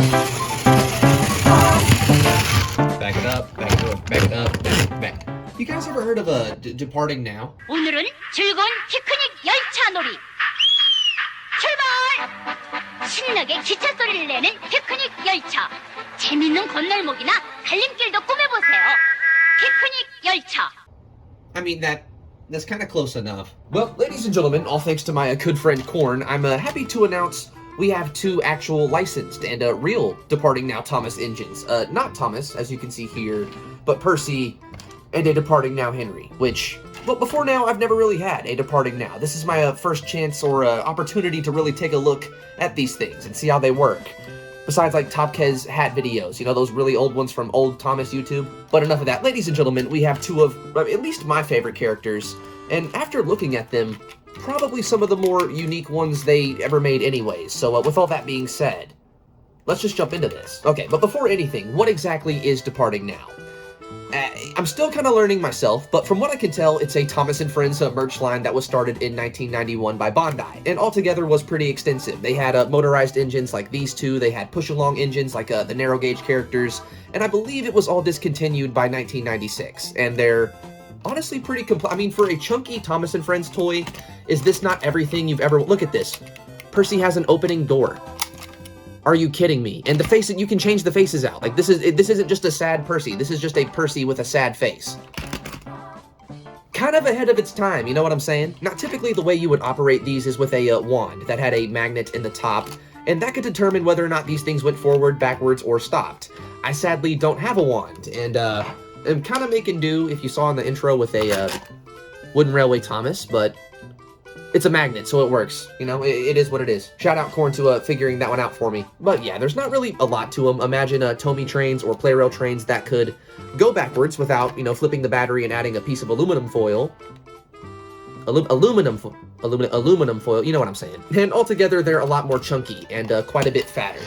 Back it up, back it up, back it up, back. You guys ever heard of Departing Now? 오늘은 즐거운 피크닉 열차 놀이. 출발! 신나게 기차 소리를 내는 피크닉 열차. 재밌는 건널목이나 갈림길도 꾸며보세요. 피크닉 열차. I mean, that's kind of close enough. Well, ladies and gentlemen, all thanks to my good friend Korn, I'm happy to announce we have two actual licensed and real Departing Now Thomas engines. Not Thomas, as you can see here, but Percy and a Departing Now Henry, which, well, before now, I've never really had a Departing Now. This is my first chance or opportunity to really take a look at these things and see how they work. Besides, like, Topkes hat videos, you know, those really old ones from old Thomas YouTube. But enough of that. Ladies and gentlemen, we have two of, at least my favorite characters, and after looking at them, probably some of the more unique ones they ever made anyways. So with all that being said, let's just jump into this. Okay, but before anything, what exactly is Departing Now? I'm still kind of learning myself, but from what I can tell, it's a Thomas & Friends merch line that was started in 1991 by Bandai, and altogether was pretty extensive. They had motorized engines like these two, they had push-along engines like the narrow gauge characters, and I believe it was all discontinued by 1996, and they're honestly pretty I mean, for a chunky Thomas & Friends toy, is this not everything you've ever... Look at this. Percy has an opening door. Are you kidding me? And the face, you can change the faces out. Like, this isn't just a sad Percy. This is just a Percy with a sad face. Kind of ahead of its time, you know what I'm saying? Now, typically the way you would operate these is with a wand that had a magnet in the top, and that could determine whether or not these things went forward, backwards, or stopped. I sadly don't have a wand, and I'm kind of making do, if you saw in the intro, with a wooden railway Thomas, but it's a magnet, so it works. You know, it is what it is. Shout out Korn to figuring that one out for me. But yeah, there's not really a lot to them. Imagine Tomy trains or play rail trains that could go backwards without, you know, flipping the battery and adding a piece of aluminum foil. Aluminum foil, you know what I'm saying. And altogether, they're a lot more chunky and quite a bit fatter.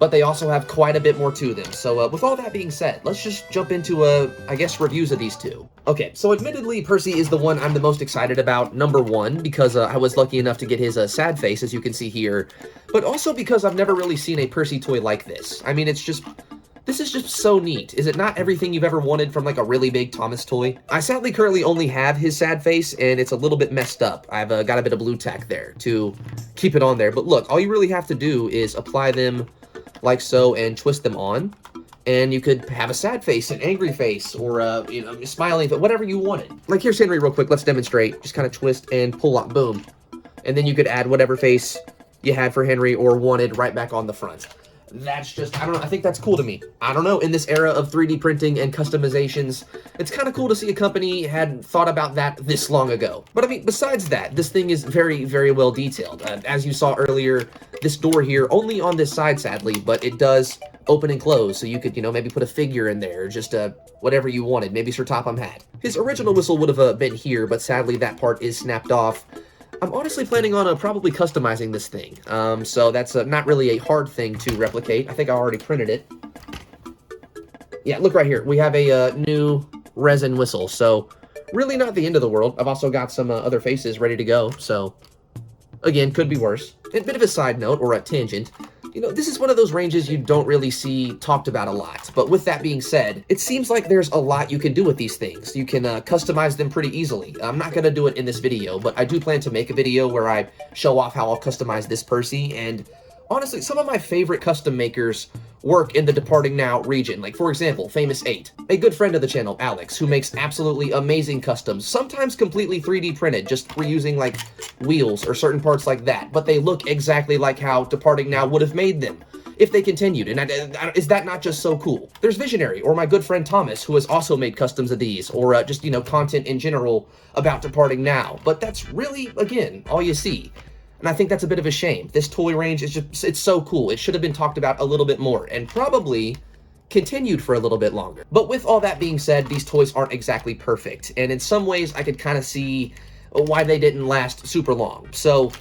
But they also have quite a bit more to them. So with all that being said, let's just jump into, I guess, reviews of these two. Okay, so admittedly, Percy is the one I'm the most excited about, number one, because I was lucky enough to get his sad face, as you can see here, but also because I've never really seen a Percy toy like this. I mean, this is just so neat. Is it not everything you've ever wanted from, like, a really big Thomas toy? I sadly currently only have his sad face, and it's a little bit messed up. I've got a bit of blue tack there to keep it on there, but look, all you really have to do is apply them like so, and twist them on, and you could have a sad face, an angry face, or you know, smiling, but whatever you wanted. Like, here's Henry real quick, let's demonstrate. Just kind of twist and pull up, boom. And then you could add whatever face you had for Henry or wanted right back on the front. That's just, I don't know, I think that's cool to me. I don't know, in this era of 3D printing and customizations, it's kind of cool to see a company had thought about that this long ago. But I mean, besides that, this thing is very, very well detailed. As you saw earlier, this door here, only on this side, sadly, but it does open and close, so you could, you know, maybe put a figure in there, just whatever you wanted, maybe Sir Topham Hatt. His original whistle would have been here, but sadly that part is snapped off. I'm honestly planning on probably customizing this thing, so that's not really a hard thing to replicate. I think I already printed it. Yeah, look right here. We have a new resin whistle, so really not the end of the world. I've also got some other faces ready to go, so again, could be worse. A bit of a side note, or a tangent. You know, this is one of those ranges you don't really see talked about a lot, but with that being said, it seems like there's a lot you can do with these things. You can customize them pretty easily. I'm not going to do it in this video, but I do plan to make a video where I show off how I'll customize this Percy, and honestly, some of my favorite custom makers work in the Departing Now region. Like, for example, Famous 8, a good friend of the channel, Alex, who makes absolutely amazing customs, sometimes completely 3D printed, just reusing, like, wheels or certain parts like that, but they look exactly like how Departing Now would have made them if they continued, and is that not just so cool? There's Visionary, or my good friend Thomas, who has also made customs of these, or just, you know, content in general about Departing Now, but that's really, again, all you see. And I think that's a bit of a shame. This toy range is just, it's so cool. It should have been talked about a little bit more, and probably continued for a little bit longer. But with all that being said, these toys aren't exactly perfect, and in some ways I could kind of see why they didn't last super long. So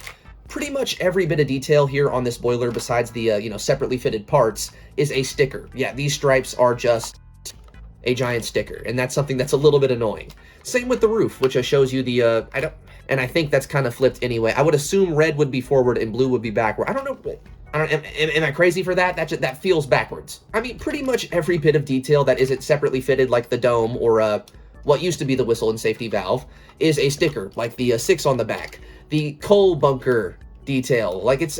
pretty much every bit of detail here on this boiler, besides the you know, separately fitted parts, is a sticker. Yeah, these stripes are just a giant sticker, and that's something that's a little bit annoying. Same with the roof, which shows you the and I think that's kind of flipped anyway. I would assume red would be forward and blue would be backward. I don't know. I don't, am I crazy for that? That feels backwards. I mean, pretty much every bit of detail that isn't separately fitted, like the dome or what used to be the whistle and safety valve, is a sticker, like the 6 on the back. The coal bunker detail, like it's,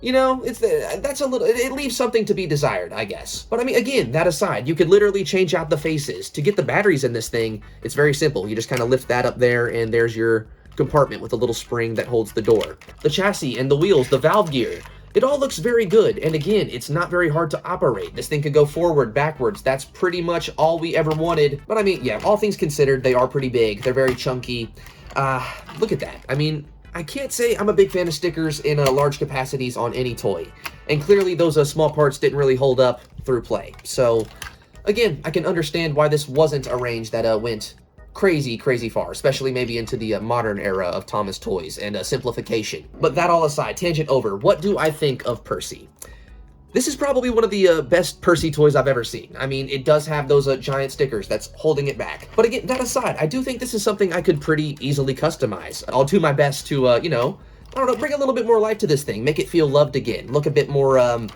you know, that's a little, it leaves something to be desired, I guess. But I mean, again, that aside, you could literally change out the faces. To get the batteries in this thing, it's very simple. You just kind of lift that up there, and there's your compartment with a little spring that holds the door. The chassis and the wheels, the valve gear, it all looks very good. And again, it's not very hard to operate. This thing could go forward, backwards. That's pretty much all we ever wanted. But I mean, yeah, all things considered, they are pretty big. They're very chunky. Look at that. I mean, I can't say I'm a big fan of stickers in large capacities on any toy. And clearly those small parts didn't really hold up through play. So again, I can understand why this wasn't a range that went crazy far, especially maybe into the modern era of Thomas toys and simplification. But that all aside, tangent over, what do I think of Percy? This is probably one of the best Percy toys I've ever seen. I mean, it does have those giant stickers that's holding it back. But again, that aside, I do think this is something I could pretty easily customize. I'll do my best to, you know, I don't know, bring a little bit more life to this thing, make it feel loved again, look a bit more, I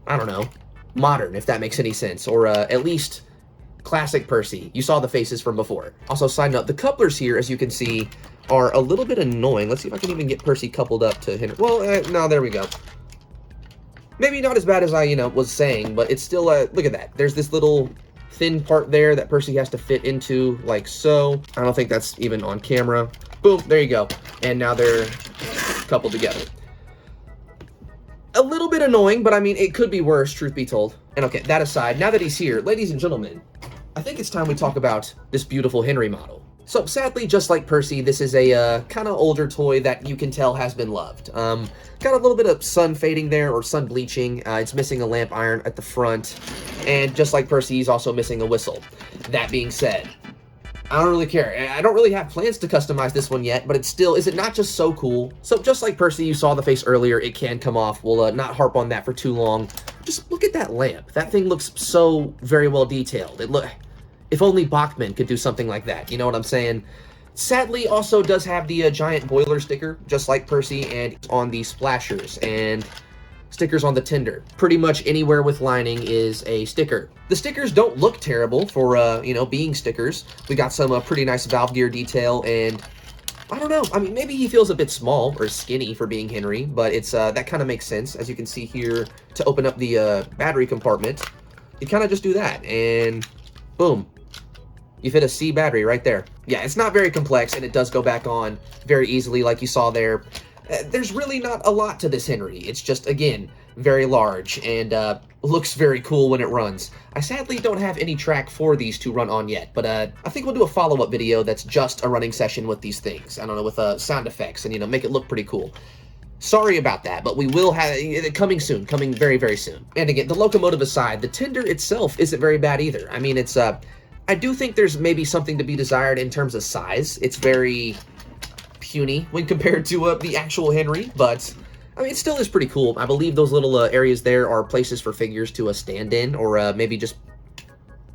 don't know, modern, if that makes any sense, or at least classic Percy. You saw the faces from before. Also, side note, the couplers here, as you can see, are a little bit annoying. Let's see if I can even get Percy coupled up to Henry. Well, no, there we go. Maybe not as bad as I, you know, was saying, but it's still, look at that. There's this little thin part there that Percy has to fit into, like so. I don't think that's even on camera. Boom, there you go. And now they're coupled together. A little bit annoying, but I mean, it could be worse, truth be told. And okay, that aside, now that he's here, ladies and gentlemen, I think it's time we talk about this beautiful Henry model. So sadly, just like Percy, this is a kind of older toy that you can tell has been loved. Got a little bit of sun fading there, or sun bleaching. It's missing a lamp iron at the front. And just like Percy, he's also missing a whistle. That being said, I don't really care. I don't really have plans to customize this one yet, but it's still, is it not just so cool? So just like Percy, you saw the face earlier, it can come off. We'll not harp on that for too long. Just look at that lamp. That thing looks so very well detailed. If only Bachman could do something like that, you know what I'm saying? Sadly, also does have the giant boiler sticker, just like Percy, and on the splashers and stickers on the tender. Pretty much anywhere with lining is a sticker. The stickers don't look terrible for, you know, being stickers. We got some pretty nice valve gear detail, and I don't know. I mean, maybe he feels a bit small or skinny for being Henry, but it's that kind of makes sense. As you can see here, to open up the battery compartment, you kind of just do that, and boom. You fit a C battery right there. Yeah, it's not very complex, and it does go back on very easily like you saw there. There's really not a lot to this Henry. It's just, again, very large and looks very cool when it runs. I sadly don't have any track for these to run on yet, but I think we'll do a follow-up video that's just a running session with these things. I don't know, with sound effects and, you know, make it look pretty cool. Sorry about that, but we will have it coming soon, coming very soon. And again, the locomotive aside, the tender itself isn't very bad either. I mean, it's I do think there's maybe something to be desired in terms of size. It's very puny when compared to the actual Henry, but I mean, it still is pretty cool. I believe those little areas there are places for figures to stand in, or maybe just,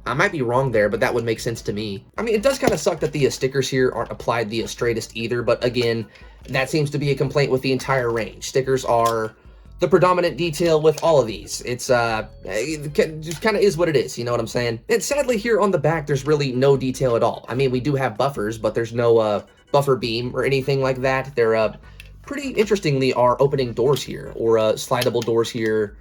I might be wrong there, but that would make sense to me. I mean, it does kind of suck that the stickers here aren't applied the straightest either, but again, that seems to be a complaint with the entire range. Stickers are the predominant detail with all of these. It's it just kind of is what it is, you know what I'm saying? And sadly here on the back, there's really no detail at all. I mean, we do have buffers, but there's no buffer beam or anything like that. There pretty interestingly are opening doors here, or slidable doors here,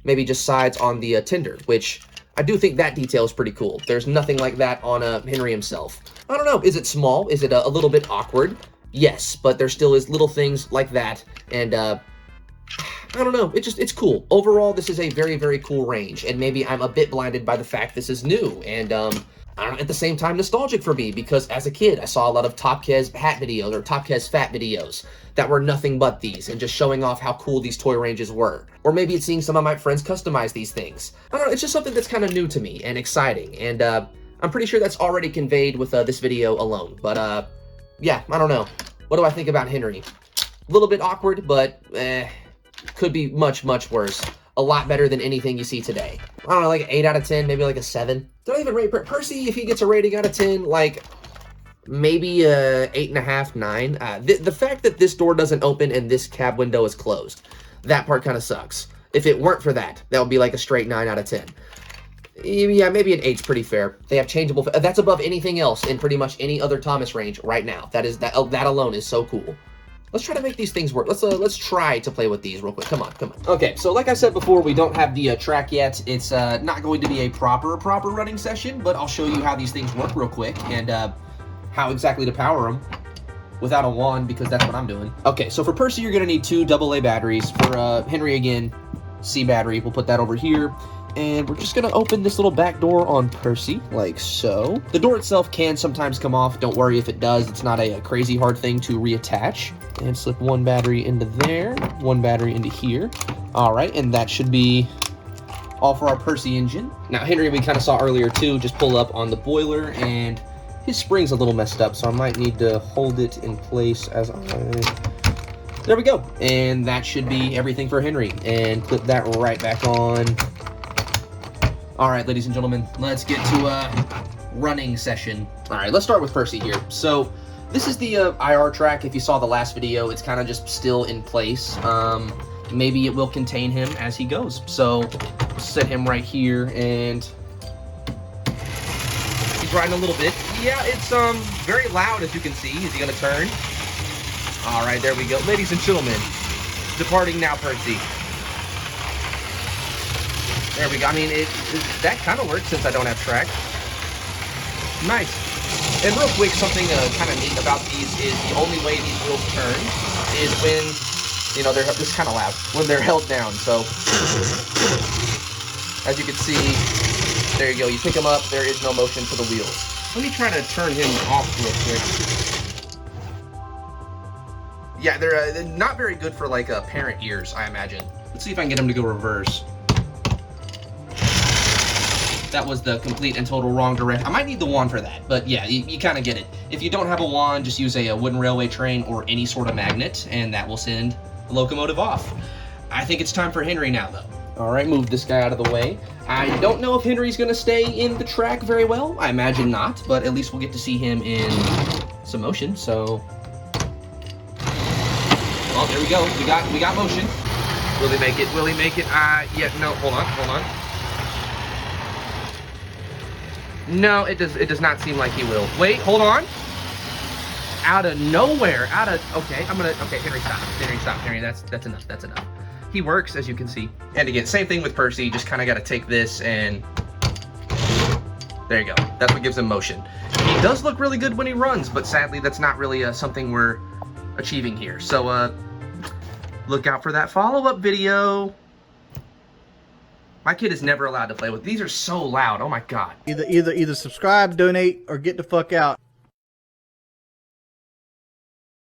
maybe just sides on the tender, which I do think that detail is pretty cool. There's nothing like that on Henry himself. I don't know, is it small? Is it a little bit awkward? Yes, but there still is little things like that, and I don't know, it's cool. Overall, this is a very cool range, and maybe I'm a bit blinded by the fact this is new, and I don't know, at the same time nostalgic for me, because as a kid, I saw a lot of Top Kez hat videos, or Top Kez fat videos, that were nothing but these, and just showing off how cool these toy ranges were. Or maybe it's seeing some of my friends customize these things. I don't know, it's just something that's kind of new to me, and exciting, and I'm pretty sure that's already conveyed with this video alone, but yeah, I don't know. What do I think about Henry? A little bit awkward, but could be much worse. A lot better than anything you see today. I don't know, like an 8 out of 10, maybe like a 7. Don't even rate Percy. If he gets a rating out of 10, like maybe 8.5, 9. The fact that this door doesn't open and this cab window is closed, that part kind of sucks. If it weren't for that, that would be like a straight 9 out of 10. Yeah, maybe an 8's pretty fair. They have changeable. That's above anything else in pretty much any other Thomas range right now. That alone is so cool. Let's try to make these things work. Let's try to play with these real quick. Come on. Okay, so like I said before, we don't have the track yet. It's not going to be a proper running session, but I'll show you how these things work real quick and how exactly to power them without a wand, because that's what I'm doing. Okay, so for Percy, you're gonna need 2 AA batteries. For Henry, again, C battery. We'll put that over here. And we're just gonna open this little back door on Percy, like so. The door itself can sometimes come off. Don't worry if it does. It's not a crazy hard thing to reattach. And slip 1 battery into there, 1 battery into here. All right, and that should be all for our Percy engine. Now, Henry, we kind of saw earlier too, just pull up on the boiler, and his spring's a little messed up, so I might need to hold it in place as there we go. And that should be everything for Henry. And clip that right back on. All right, ladies and gentlemen, let's get to a running session. All right, let's start with Percy here. So this is the IR track. If you saw the last video, it's kind of just still in place. Maybe it will contain him as he goes. So set him right here, and he's riding a little bit. Yeah, it's very loud, as you can see. Is he gonna turn? All right, there we go. Ladies and gentlemen, departing now, Percy. There we go. I mean, that kind of works since I don't have track. Nice. And real quick, something kind of neat about these is the only way these wheels turn is when, you know, this is kind of loud, when they're held down. So, as you can see, there you go. You pick them up, there is no motion to the wheels. Let me try to turn him off real quick. Yeah, they're not very good for, like, parent ears, I imagine. Let's see if I can get him to go reverse. That was the complete and total wrong direction. I might need the wand for that, but yeah, you kind of get it. If you don't have a wand, just use a wooden railway train or any sort of magnet, and that will send the locomotive off. I think it's time for Henry now, though. All right, move this guy out of the way. I don't know if Henry's going to stay in the track very well. I imagine not, but at least we'll get to see him in some motion, so... Well, there we go. We got motion. Will he make it? Will he make it? Yeah, no, hold on. No, it does not seem like he will. Wait, hold on. Out of nowhere, okay, Henry, stop. Henry, that's enough. He works, as you can see. And again, same thing with Percy, just kind of got to take this and there you go. That's what gives him motion. He does look really good when he runs, but sadly, that's not really something we're achieving here. So, look out for that follow-up video. My kid is never allowed to play with these. Are so loud. Oh my god. Either subscribe, donate, or get the fuck out.